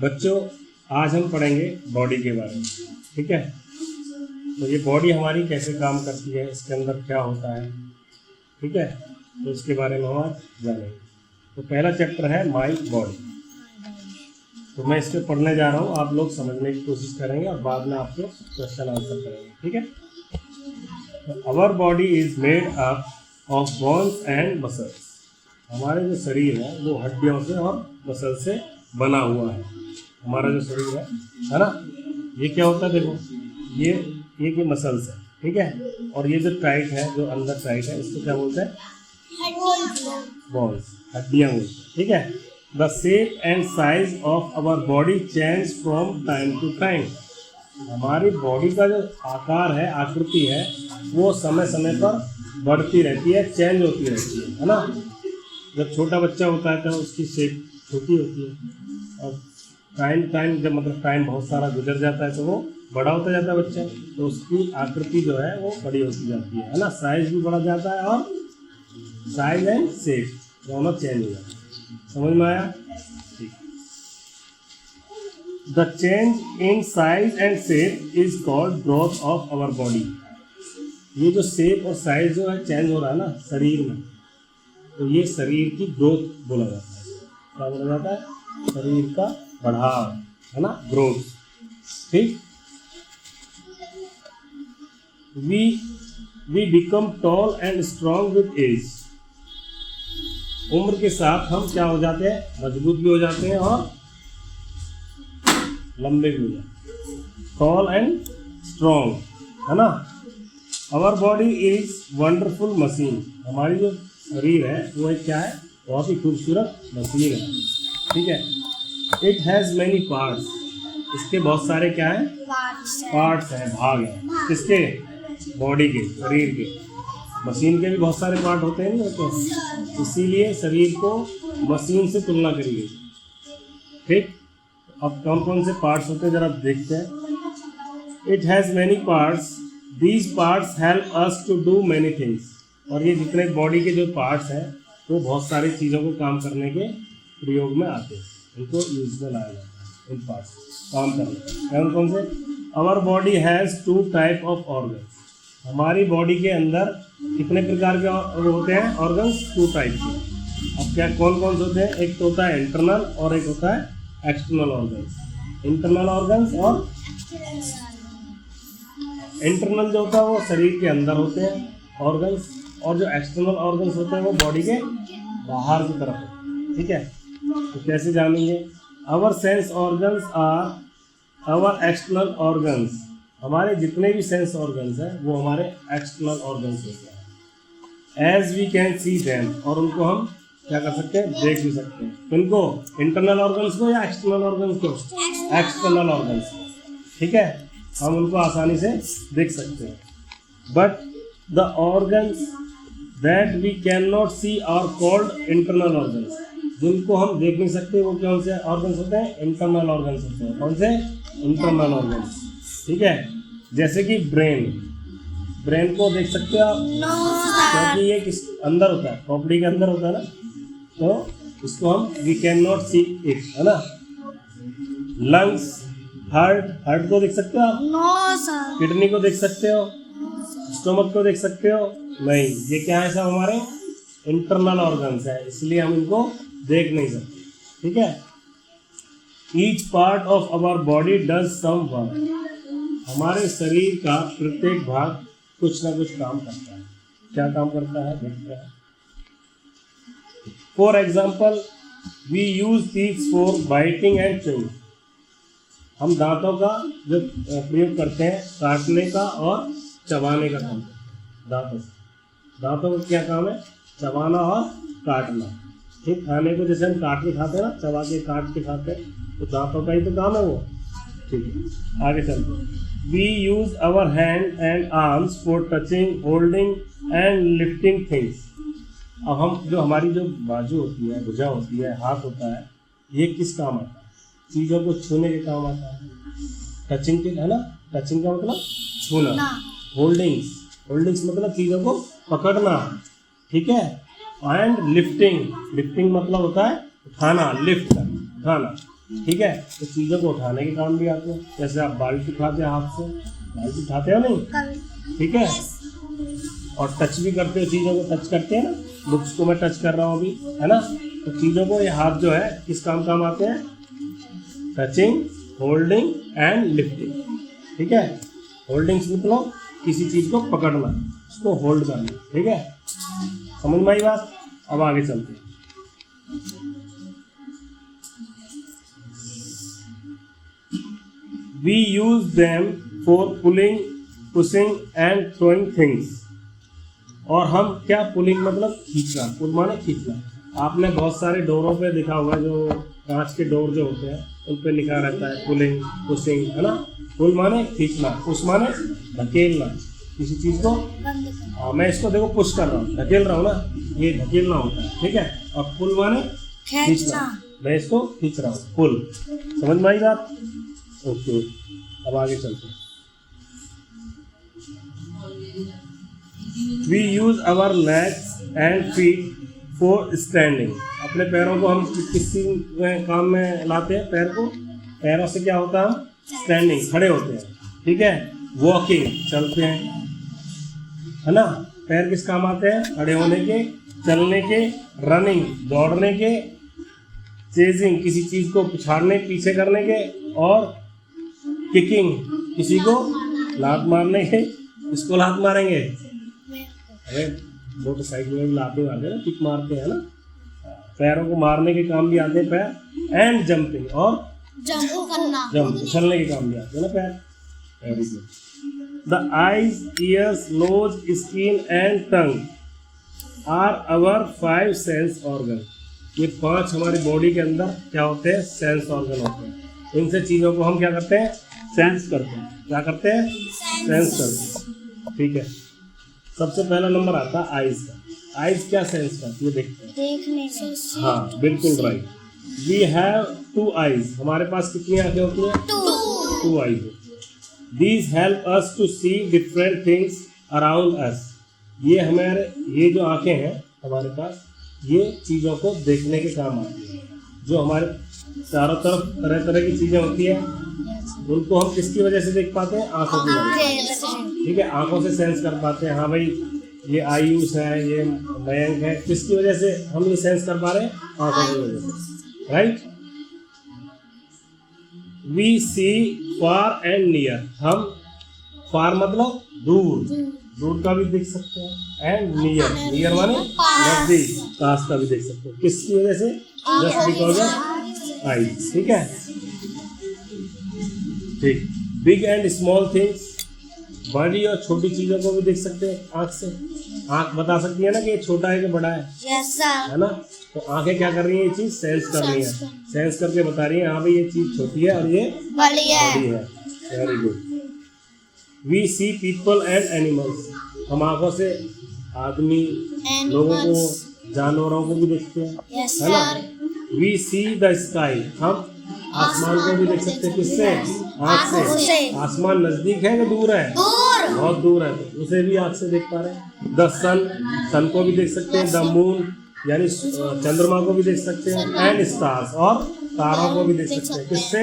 बच्चों, आज हम पढ़ेंगे बॉडी के बारे में, ठीक है। तो ये बॉडी हमारी कैसे काम करती है, इसके अंदर क्या होता है, ठीक है, तो इसके बारे में हम आज जानेंगे। तो पहला चैप्टर है माई बॉडी। तो मैं इसके पढ़ने जा रहा हूँ, आप लोग समझने की कोशिश करेंगे और बाद में आपके क्वेश्चन आंसर करेंगे, ठीक है। तो our body is made up of bones and muscles. हमारे जो शरीर है वो हड्डियों से और मसल से बना हुआ है। हमारा जो शरीर है ना, ये क्या होता है, देखो ये मसल्स है, ठीक है। और ये जो टाइट है, जो अंदर टाइट है, इसको क्या बोलते हैं, बोन्स, हड्डियाँ बोलते हैं, ठीक है। The shape and size of our body change from time to time. हमारी बॉडी का जो आकार है, आकृति है, वो समय समय पर बढ़ती रहती है, चेंज होती रहती है ना। जब छोटा बच्चा होता है तो उसकी शेप छोटी होती है, और टाइम जब मतलब टाइम बहुत सारा गुजर जाता है तो वो बड़ा होता जाता है बच्चा, तो उसकी आकृति जो है वो बड़ी होती जाती है ना। साइज भी बढ़ा जाता है और साइज एंड शेप दोनों चेंज हो जाता है। समझ में आया? ठीक। The change in size and shape is called growth of our body. ये जो शेप और साइज जो है चेंज हो रहा है ना शरीर में, तो ये शरीर की ग्रोथ बोला जाता है। क्या बोला जाता है? शरीर का बढ़ाव, है ना, ग्रोथ, ठीक। We become tall and strong with age. उम्र के साथ हम क्या हो जाते हैं, मजबूत भी हो जाते हैं और लंबे भी हो जाते हैं। टॉल एंड स्ट्रॉन्ग, है ना। Our body is wonderful machine. हमारी जो शरीर है वो एक क्या है, बहुत ही खूबसूरत मशीन है, ठीक है। It has many parts. इसके बहुत सारे क्या है, पार्ट्स हैं, भाग हैं। किसके? बॉडी के, शरीर के। मशीन के भी बहुत सारे पार्ट होते हैं, नहीं होते? इसीलिए शरीर को मशीन से तुलना करी गई, ठीक। अब कौन कौन से पार्ट्स होते हैं जरा देखते हैं। It has many parts, these parts help us to do many things. और ये जितने बॉडी के जो पार्ट्स हैं वो बहुत सारी चीज़ों को काम करने के प्रयोग में आते हैं, उनको यूज में लाया जाता है, इन पार्ट्स काम करने। कौन कौन से? Our body has 2 type of organs. हमारी बॉडी के अंदर कितने प्रकार के होते हैं ऑर्गन्स? 2 टाइप के। अब क्या कौन कौन से होते हैं? एक तो होता है इंटरनल और एक होता है एक्सटर्नल ऑर्गन्स। इंटरनल ऑर्गन्स और इंटरनल जो होता है वो शरीर के अंदर होते हैं ऑर्गन्स, और जो एक्सटर्नल ऑर्गन्स होते हैं वो बॉडी के बाहर की तरफ होते हैं, ठीक है। तो कैसे जानेंगे? Our sense organs are our external organs. हमारे जितने भी सेंस ऑर्गन्स हैं वो हमारे एक्सटर्नल ऑर्गन्स होते हैं। As we can see them, और उनको हम क्या कर सकते हैं, देख भी सकते हैं। इनको इंटरनल ऑर्गन्स को या एक्सटर्नल ऑर्गन्स को? एक्सटर्नल ऑर्गन्स, ठीक है। हम उनको आसानी से देख सकते हैं। But the organs that we can not see are called internal organs. जिनको हम देख नहीं सकते वो कौन से ऑर्गन्स होते हैं? इंटरनल ऑर्गन्स होते हैं। कौन से? इंटरनल ऑर्गन्स, ठीक है। जैसे कि ब्रेन को देख सकते हो आप? क्योंकि ये किस अंदर होता है, खोपड़ी के अंदर होता है ना, तो इसको हम we can not see it, है ना। लंग्स, हार्ट को देख सकते हो आप? No sir. किडनी को देख सकते हो? स्टोमक को देख सकते हो? नहीं, ये क्या है, सब हमारे इंटरनल ऑर्गन्स है, इसलिए हम इनको देख नहीं सकते, ठीक है। Each part of our body does some work. हमारे शरीर का प्रत्येक भाग कुछ ना कुछ काम करता है। क्या काम करता है देखते हैं। For example, we use teeth for biting and chewing. हम दांतों का जो प्रयोग करते हैं काटने का और चबाने का काम करते हैं। दांतों का क्या काम है? चबाना और काटना, ठीक। खाने को जैसे हम काट के खाते हैं ना, चबा के काट के खाते हैं, तो दांतों का ही तो काम है वो, ठीक है। आगे चलते। We use our hand and arms for touching, holding and lifting things. अब हम जो हमारी जो बाजू होती है, भुजा होती है, हाथ होता है, ये किस काम आता है? चीज़ों को छूने के काम आता है। टचिंग के, है ना, टचिंग का मतलब छूना। होल्डिंग्स मतलब चीज़ों को पकड़ना, ठीक है। एंड लिफ्टिंग मतलब होता है उठाना, लिफ्ट उठाना, ठीक है। तो चीज़ों को उठाने के काम भी आते हैं, जैसे आप बाल्टी उठाते हैं हाथ से, बाल्टी उठाते हो नहीं, ठीक है। और टच भी करते हो, चीज़ों को टच करते हैं ना, बुक्स को मैं टच कर रहा हूँ अभी, है ना। तो चीज़ों को ये हाथ जो है किस काम आते हैं? टचिंग, होल्डिंग एंड लिफ्टिंग, ठीक है। होल्डिंग मतलब किसी चीज़ को पकड़ना, उसको होल्ड करना, ठीक है। समझ में आई बात? अब आगे चलते हैं। We use them for pulling, pushing and throwing things. और हम क्या, पुलिंग मतलब खींचना, पुल माने खींचना। आपने बहुत सारे डोरों पे देखा होगा, जो कांच के डोर जो होते हैं उन पे लिखा रहता है पुलिंग, पुशिंग, है ना। पुल माने खींचना, पुश माने धकेलना किसी चीज़ को। हाँ, मैं इसको देखो पुश कर रहा हूँ, धकेल रहा हूँ ना, ये धकेलना होता है, ठीक है। और पुल माने खींचना, मैं इसको खींच रहा हूँ, पुल। समझ में आई बात? ओके, अब आगे चलते हैं। We use our legs and feet for standing. अपने पैरों को हम किसी काम में लाते हैं, पैर को, पैरों से क्या होता है? हम स्टैंडिंग, खड़े होते हैं, ठीक है। वॉकिंग, चलते हैं, है ना। पैर किस काम आते हैं? खड़े होने के, चलने के, रनिंग, दौड़ने के, चेजिंग, किसी चीज़ को पिछाड़ने, पीछे करने के, और किकिंग, किसी को लात मारने के। इसको लात मारेंगे, अरे मोटरसाइकिल में भी लाते मारते हैं ना, किक मारते हैं ना। पैरों को मारने के काम भी आते हैं पैर। एंड जंपिंग, और जंप, चलने के काम भी आते हैं ना पैर। Very good. The eyes, ears, nose, skin and tongue are our 5 sense organ. ये 5 हमारी बॉडी के अंदर क्या होते हैं? सेंस ऑर्गन होते हैं। इनसे चीज़ों को हम क्या करते हैं? सेंस करते हैं। क्या करते हैं? सेंस करते हैं, ठीक है। सबसे पहला नंबर आता है आइज का। आइज क्या सेंस करती है? देखते हैं, देखने में। हाँ, बिल्कुल राइट। वी हैव 2 आइज, हमारे पास कितनी आंखें होती हैं? 2 eyes. These help us to see different things around us. ये हमारे, ये जो आंखें हैं हमारे पास, ये चीज़ों को देखने के काम आती है। जो हमारे चारों तरफ तरह तरह की चीज़ें होती है, उनको हम किसकी वजह से देख पाते हैं? आंखों की वजह से, ठीक है। आंखों से सेंस कर पाते हैं, हाँ भाई ये आयुष है, ये मयंक है। किसकी वजह से हम ये सेंस कर पा रहे हैं? आंखों की वजह से, right. We see far and near. हम फार मतलब दूर, दूर का भी देख सकते हैं, एंड नियर, नियर माने नजदीक, पास का भी देख सकते हैं। किसकी वजह से? जस्ट बिकॉज ऑफ आईज, ठीक है, ठीक। बिग एंड स्मॉल थिंग्स, बड़ी और छोटी चीज़ों को भी देख सकते हैं आँख से। आँख बता सकती है ना कि ये छोटा है कि बड़ा है, है ना। तो आंखें क्या कर रही हैं? ये चीज़ सेंस कर रही है, सेंस करके बता रही है, हाँ भाई ये चीज़ छोटी है और ये बड़ी है। Very good. We see people and animals. हम आंखों से आदमी, लोगों को, जानवरों को भी देखते हैं, है ना। We see the sky. हम आसमान को भी देख सकते हैं, किससे? आँख से। आसमान नजदीक है कि दूर है? बहुत दूर है, तो उसे भी आँख से देख पा रहे हैं। द सन, सन को भी देख सकते हैं। द मून यानी चंद्रमा को भी देख सकते हैं। एंड स्टार्स, और तारों को भी देख सकते हैं, किससे?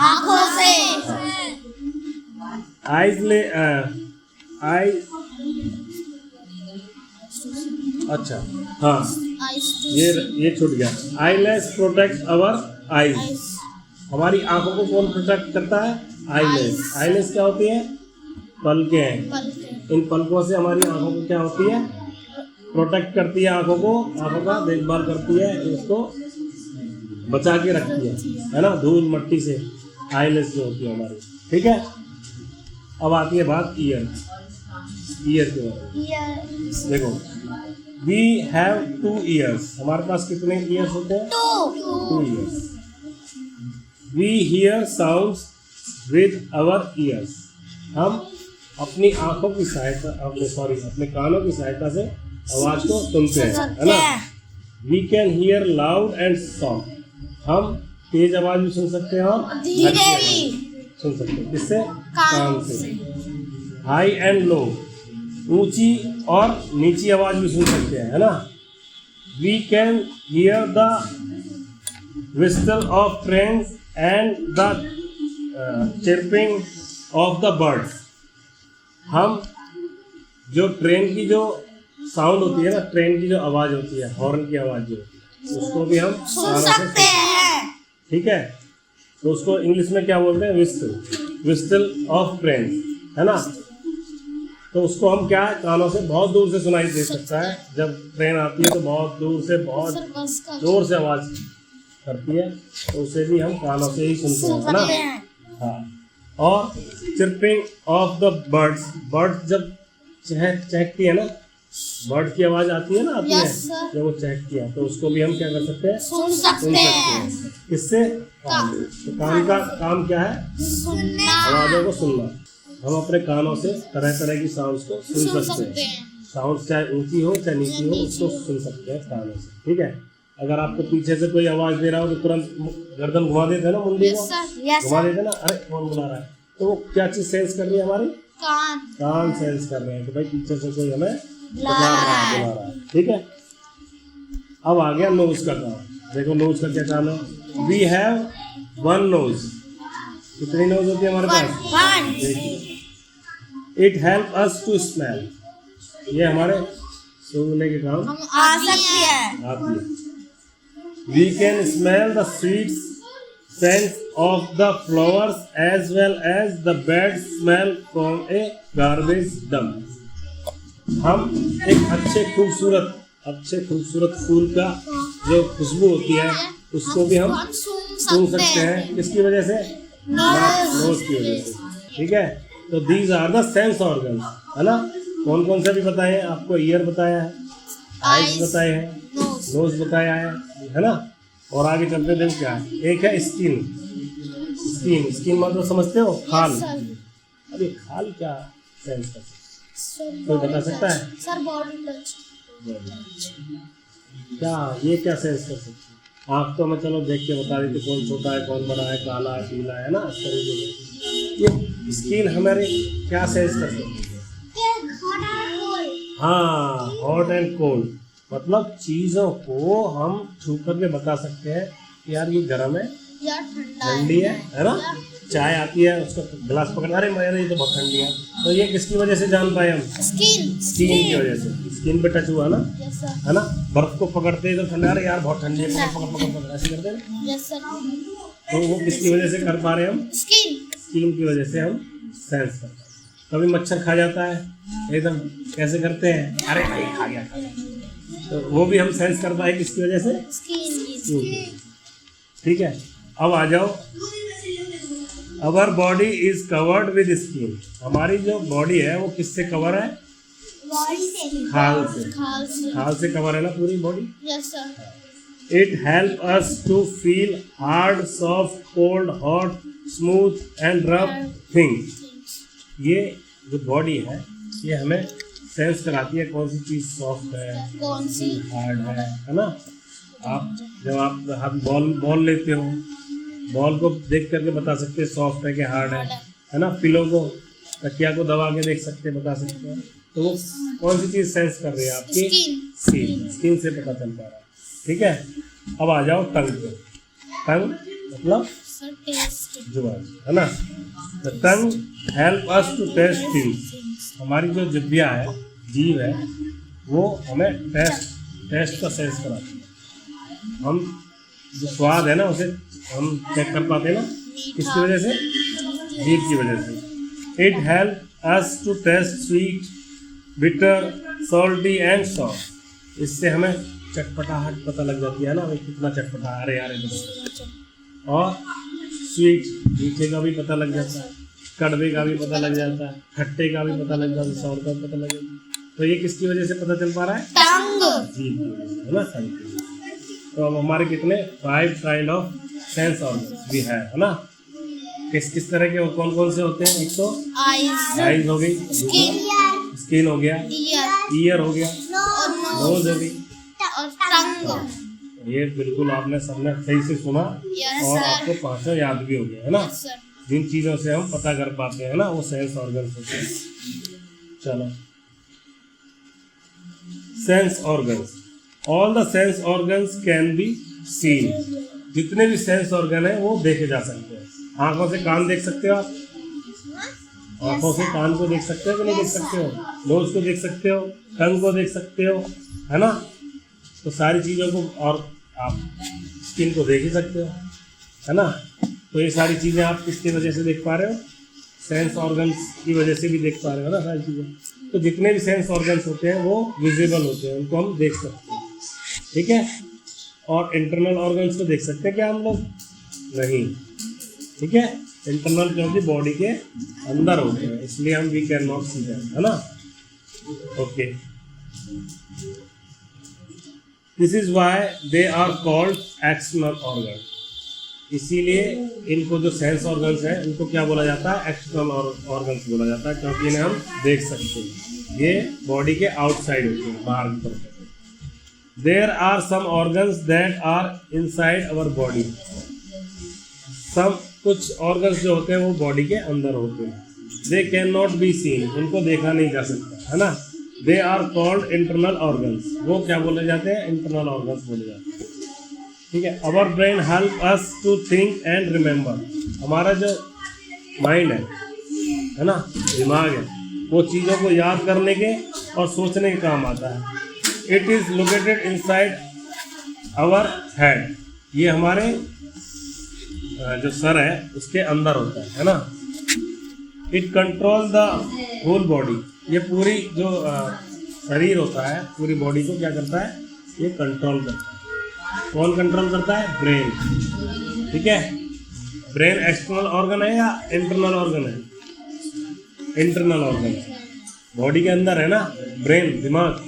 आँखों से। आइज ले आइज, अच्छा हाँ, ये छूट गया। आईलेस प्रोटेक्ट अवर आइज। हमारी आंखों को कौन प्रोटेक्ट करता है? आईलेस। आईलेस क्या होती है? पलकें हैं। इन पलकों से हमारी आंखों को क्या होती है? प्रोटेक्ट करती है आंखों को, आंखों का देखभाल करती है, इसको बचा के रखती है ना, धूल मट्टी से। आईलेस जो होती है हमारी, ठीक है। अब आती है बात ईयर, ईयर के बारे में। देखो, वी हैव 2 ईयर्स। हमारे पास कितने ईयर्स होते हैं? 2 ears. We hear sounds with our ears. हम अपनी आंखों की सहायता, अपने कानों की सहायता से आवाज को सुनते हैं, है ना। We can hear loud and soft. हम तेज आवाज भी सुन सकते हैं और धीरे भी सुन सकते हैं, किससे? कान से। हाई एंड लो, ऊंची और नीची आवाज भी सुन सकते हैं, है ना। We can hear the whistle of trains and the chirping of the birds. हम जो ट्रेन की जो साउंड होती है ना, ट्रेन की जो आवाज़ होती है, हॉर्न की आवाज़ जो होती है, उसको भी हम सुन सकते हैं। ठीक है। तो उसको इंग्लिश में क्या बोलते हैं? विस्टल, विस्टल ऑफ ट्रेन, है ना। तो उसको हम क्या कानों से बहुत दूर से सुनाई दे सकता है। जब ट्रेन आती है तो बहुत दूर से, बहुत जोर से आवाज़ करती है, तो उसे भी हम कानों से ही सुनते हैं, है ना। हाँ। और chirping of the birds, bird जब चहकती है ना, बर्ड की आवाज़ आती है ना, आती है जब वो चहकती है, तो उसको भी हम क्या कर सकते हैं? सुन सकते हैं। किससे? तो कान का काम क्या है? सुनना। आवाज़ों को सुनना। हम अपने कानों से तरह तरह की साउंड्स को सुन सकते हैं। साउंड चाहे ऊंची हो चाहे नीची हो, उसको सुन सकते हैं कानों से। ठीक है। अगर आपको पीछे से कोई आवाज़ दे रहा हो तो तुरंत गर्दन घुमा देते हैं ना, मुंडी को घुमा देते हैं ना, अरे कौन बुला रहा है। तो वो क्या चीज़ सेंस कर रही है? हमारी कान सेंस कर रहे हैं कि भाई पीछे से कोई हमें बुला रहा है। ठीक है। अब आ गया नोज का काम। देखो नोज का क्या काम है। We have one nose. कितनी नोज होती है हमारे पास? देखिए, it help us to smell. ये हमारे सूंघने के काम आती है। We can smell the sweet sense of the flowers as well as the bad smell from a garbage dump. हम एक अच्छे खूबसूरत फूल का जो खुशबू होती है, उसको भी हम सूंघ सकते हैं। किसकी वजह से? नोज की वजह से। ठीक है। तो these are the sense organ, है ना। कौन कौन से भी बताए हैं आपको? ईयर बताया है, आइज बताए हैं, नोज बताया है ना। और आगे चलते देखो क्या है। एक है स्किन। स्किन मतलब समझते हो? खाल। अरे खाल क्या सेंस कर सकते? कोई बता सकता है? Sir body touch. क्या ये क्या सेंस कर सकते हैं? आँख तो मैं चलो देख के बता देते कौन छोटा है कौन बड़ा है, काला है पीला है ना, इस तरीके से। ये स्किन हमारे क्या सेंस कर सकती है? हाँ, हॉट एंड कोल्ड। मतलब चीज़ों को हम छू करके बता सकते हैं कि यार ये गर्म है या ठंडी है ना। चाय आती है, उसका गिलास पकड़, अरे मेरे ये तो बहुत ठंडी है। तो ये किसकी वजह से जान पाए हम? स्किन की वजह से। स्किन पे टच हुआ ना, है ना। बर्फ को पकड़ते हैं तो ठंडा, अरे यार बहुत ठंडी है, पकड़ ऐसे करते हैं। तो वो किसकी वजह से कर पा रहे हैं हम? स्किन की वजह से हम सेंस करते हैं। कभी मच्छर खा जाता है, एकदम कैसे करते हैं? अरे भाई खा गया। तो वो भी हम सेंस कर पाए किसकी वजह से? स्किन। ठीक है। अब आ जाओ, our body is covered with skin. हमारी जो बॉडी है वो किससे कवर है? खाल से। खाल से कवर है ना पूरी body. It help us to feel hard, soft, cold, hot, smooth and rough things. ये जो बॉडी है ये हमें सेंस कराती है कौन सी चीज़ सॉफ्ट है, कौन सी हार्ड है ना। आप जब आप हाथ बॉल लेते हो, बॉल को देख करके बता सकते हैं सॉफ्ट है कि हार्ड है ना। पिलो को, तकिया को दबा के देख सकते हैं, बता सकते हैं। तो वो कौन सी चीज़ सेंस कर रही है? आपकी स्किन से पता चल पा रहा है। ठीक है। अब आ जाओ टंग पे। टंग मतलब जुबान, है ना। The tongue help us to taste things. हमारी जो जिह्वा है, जीभ है, वो हमें टेस्ट का सेंस कराती है। हम जो स्वाद है ना उसे हम चेक कर पाते हैं ना, किसकी वजह से? जीभ की वजह से। It help us to taste sweet, bitter, salty and soft. इससे हमें चटपटाहट पता लग जाती है ना, भाई कितना चटपटा, अरे यार। और स्वीट, मीठे का भी पता लग जाता है, कड़वे का भी पता लग जाता है, खट्टे का भी पता लग जाता है, सौर का भी पता लग जाता है। तो ये किसकी वजह से पता चल पा रहा है? टंग। जीभ की वजह से, है ना, टंग की वजह से। तो अब हमारे कितने 5 काइंड ऑफ सेंस ऑर्गन्स भी है ना। किस तरह के और कौन कौन से होते हैं? एक तो आइज हो गई, स्किन हो गया, ईयर हो गया, नोज हो गई और टंग। ये बिल्कुल आपने सबने सही से सुना और आपको पांचों याद भी हो गया, है ना। जिन चीज़ों से हम पता कर पाते हैं ना वो सेंस ऑर्गन्स होते हैं। चलो, sense organs. All the sense organs can be seen. जितने भी सेंस ऑर्गन है वो देखे जा सकते हैं। आंखों से कान देख सकते हो आप, आंखों से कान को देख सकते हो कि नहीं देख सकते हो, नोज को देख सकते हो, टंग को देख सकते हो, है ना। तो सारी चीज़ों को, और आप स्किन को देख ही सकते हो, है ना। तो ये सारी चीज़ें आप किसकी वजह से देख पा रहे हो, सेंस ऑर्गन्स की वजह से भी देख पा रहे हो ना सारी चीज़ें। तो जितने भी सेंस ऑर्गन्स होते हैं वो विजिबल होते हैं, उनको हम देख सकते हैं, ठीक है। और इंटरनल ऑर्गन्स को देख सकते हैं क्या हम लोग, नहीं, ठीक है। इंटरनल क्योंकि बॉडी के अंदर होते हैं, इसलिए हम we can not see them, है ना। Okay, this is why they are called external organ. इसीलिए इनको जो सेंस ऑर्गन्स हैं उनको क्या बोला जाता है, एक्सटर्नल ऑर्गन्स बोला जाता है, क्योंकि इन्हें हम देख सकते हैं। ये बॉडी के आउटसाइड होते हैं, बाहर की तरफ। There are some organs that are inside our body. सब कुछ ऑर्गन्स जो होते हैं वो बॉडी के अंदर होते हैं। They can not be seen, उनको देखा नहीं जा सकता, है ना। They are called internal organs, वो क्या बोले जाते हैं, इंटरनल ऑर्गन्स बोले जाते हैं, ठीक है। Our brain help us to think and remember. हमारा जो माइंड है ना, दिमाग है, वो चीज़ों को याद करने के और सोचने के काम आता है। It is located inside our head, ये हमारे जो सर है उसके अंदर होता है ना। It control the whole body, ये पूरी जो शरीर होता है, पूरी बॉडी को क्या करता है, ये कंट्रोल करता है। कौन कंट्रोल करता है, ब्रेन, ठीक है। ब्रेन एक्सटर्नल ऑर्गन है या इंटरनल ऑर्गन है, इंटरनल ऑर्गन है, बॉडी के अंदर है ना ब्रेन, दिमाग,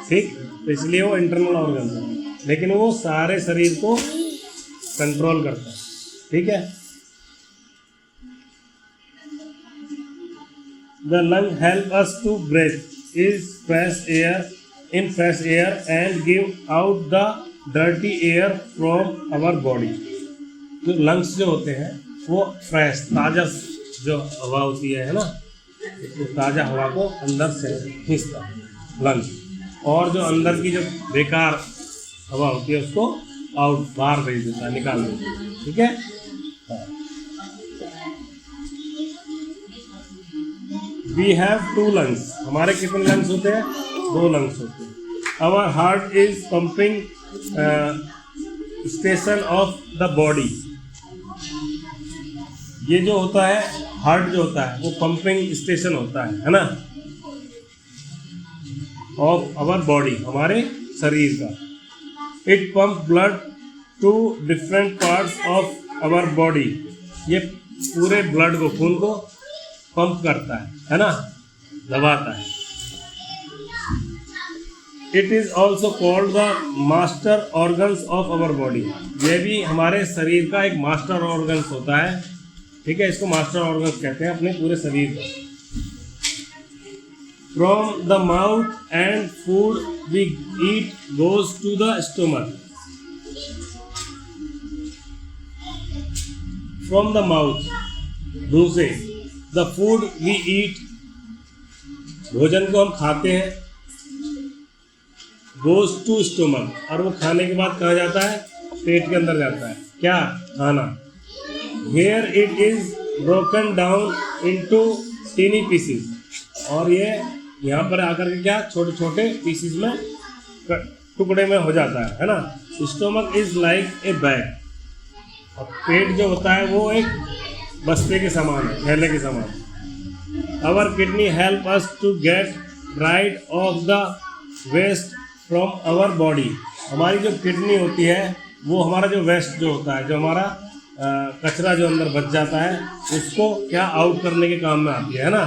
ठीक। तो इसलिए वो इंटरनल ऑर्गन है, लेकिन वो सारे शरीर को कंट्रोल करता है, ठीक है। The lung help us to breathe is fresh air in fresh air and give out the dirty air from our body. जो लंग्स जो होते हैं वो फ्रेश, ताज़ा जो हवा होती है ना, तो ताज़ा हवा को अंदर से खींचता है लंग्स, और जो अंदर की जो बेकार हवा होती है उसको आउट, बाहर भेज देता है, निकाल देता है, ठीक है। वी हैव 2 लंग्स, हमारे कितने लंग्स होते हैं, 2 लंग्स होते हैं। Our heart is pumping station of the body. ये जो होता है हार्ट जो होता है वो पंपिंग स्टेशन होता है ना, ऑफ आवर बॉडी, हमारे शरीर का। It pump blood to different parts of our body, ये पूरे ब्लड को, खून को पंप करता है ना, दबाता है। It is also called the master organs of our body, ये भी हमारे शरीर का एक मास्टर ऑर्गन्स होता है, ठीक है। इसको मास्टर ऑर्गन्स कहते हैं अपने पूरे शरीर का। From the mouth and food we eat goes to the stomach. From the mouth, मुंह से, द फूड वी ईट, भोजन को हम खाते हैं, गोज टू स्टोमक, और वो खाने के बाद कहाँ जाता है, पेट के अंदर जाता है, क्या, खाना। Here it is broken down into tiny pieces, और ये यहाँ पर आकर के क्या, छोटे छोटे पीसेस में, टुकड़े में हो जाता है ना। Stomach is like a bag, और पेट जो होता है वो एक बस्ते के समान है, थैले के समान। Our kidney help us to get rid of the waste from our body, हमारी जो किडनी होती है वो हमारा जो वेस्ट जो होता है, जो हमारा कचरा जो अंदर बच जाता है, उसको क्या आउट करने के काम में आती है ना।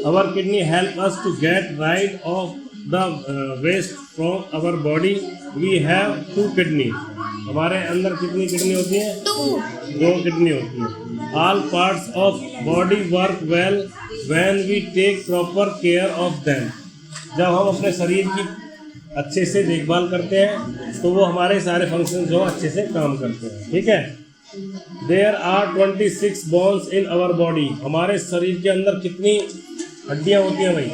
Our kidney help us to get rid of the waste from our body. We have 2 kidney, हमारे अंदर कितनी किडनी होती है, 2 किडनी होती है। All parts of body work well when we take proper care of them, जब हम अपने शरीर की अच्छे से देखभाल करते हैं तो वो हमारे सारे फंक्शन जो अच्छे से काम करते हैं, ठीक है। There are 26 bones in our body, हमारे शरीर के अंदर कितनी हड्डियाँ होती हैं भाई,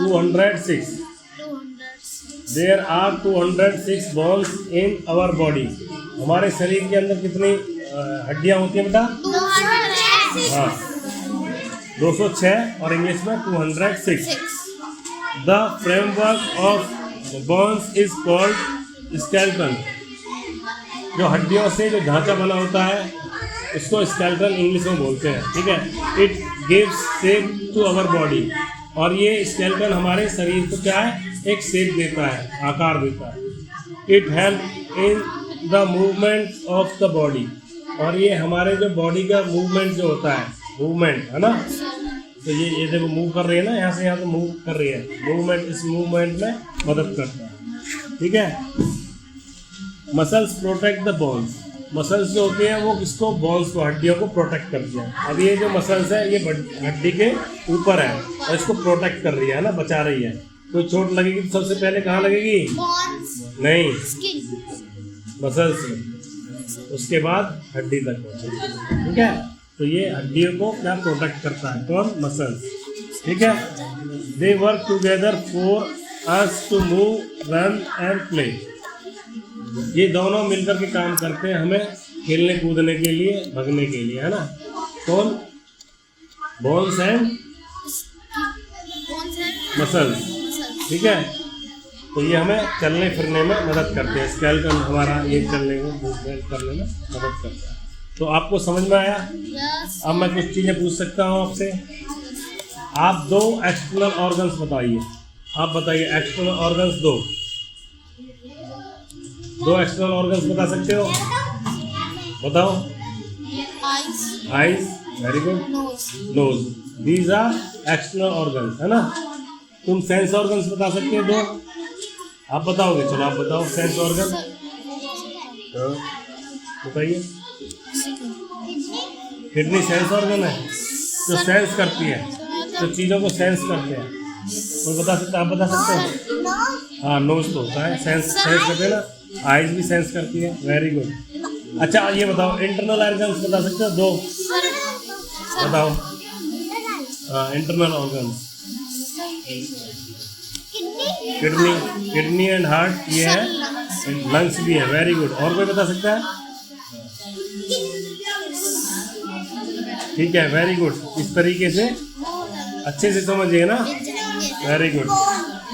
206। There are 206 bones in our body. हमारे शरीर के अंदर कितनी हड्डियां होती हैं बेटा? 206 हाँ 206 और इंग्लिश में 206। The framework of bones is called skeleton. जो हड्डियों से जो ढांचा बना होता है उसको स्केलेटन इंग्लिश में बोलते हैं, ठीक है। It gives shape to our body. और ये स्केलेटन हमारे शरीर को क्या है? एक शेप देता है, आकार देता है। It help in the movement of the body. और ये हमारे जो बॉडी का मूवमेंट जो होता है, मूवमेंट है ना, तो ये देखो मूव कर रही है ना, यहाँ से यहाँ से मूव कर रही है, मूवमेंट, इस मूवमेंट में मदद करता है, ठीक है। Muscles protect the bones. Muscles जो होती हैं वो किसको? बोन्स को, हड्डियों को प्रोटेक्ट करती हैं। अब ये जो मसल्स है ये हड्डी के ऊपर है और इसको प्रोटेक्ट कर रही है ना, बचा रही है। कोई चोट लगेगी तो सबसे पहले कहाँ लगेगी? bones नहीं, skin मसल्स में, उसके बाद हड्डी तक पहुँचेगी, ठीक है। तो ये हड्डियों को क्या प्रोटेक्ट करता है? कौन? मसल्स, ठीक है। They work together for us to move, run and play. ये दोनों मिलकर के काम करते हैं हमें खेलने कूदने के लिए, भगने के लिए, है ना। कौन? Bones and bones and muscles, muscles ठीक है। तो ये हमें चलने फिरने में मदद करते हैं। स्केलेटन हमारा ये चलने में, मूवमेंट करने में मदद करता है। तो आपको समझ में आया? yes अब मैं कुछ चीज़ें पूछ सकता हूँ आपसे। आप दो एक्सटर्नल ऑर्गन्स बताइए। आप बताइए एक्सटर्नल ऑर्गन्स दो एक्सटर्नल ऑर्गन्स बता सकते हो? बताओ। eyes eyes, very good. nose nose, these are external organs, है ना। तुम सेंस ऑर्गन्स बता सकते हो? दो आप बताओगे? चलो आप बताओ सेंस ऑर्गन। हाँ, बताइए। किडनी सेंस ऑर्गन है जो सेंस करती है, जो चीज़ों को सेंस करते हैं। कोई बता सकता? आप बता सकते हो? हाँ, नोज तो होता है, सेंस करते हैं ना। आइज भी सेंस करती है, वेरी गुड। अच्छा ये बताओ इंटरनल ऑर्गन्स बता सकते हो? दो बताओ। हाँ, internal organs, kidney and heart, ये है। लंग्स भी है, वेरी गुड। और कोई बता सकता है? ठीक है, वेरी गुड। इस तरीके से अच्छे से समझिए ना, वेरी गुड।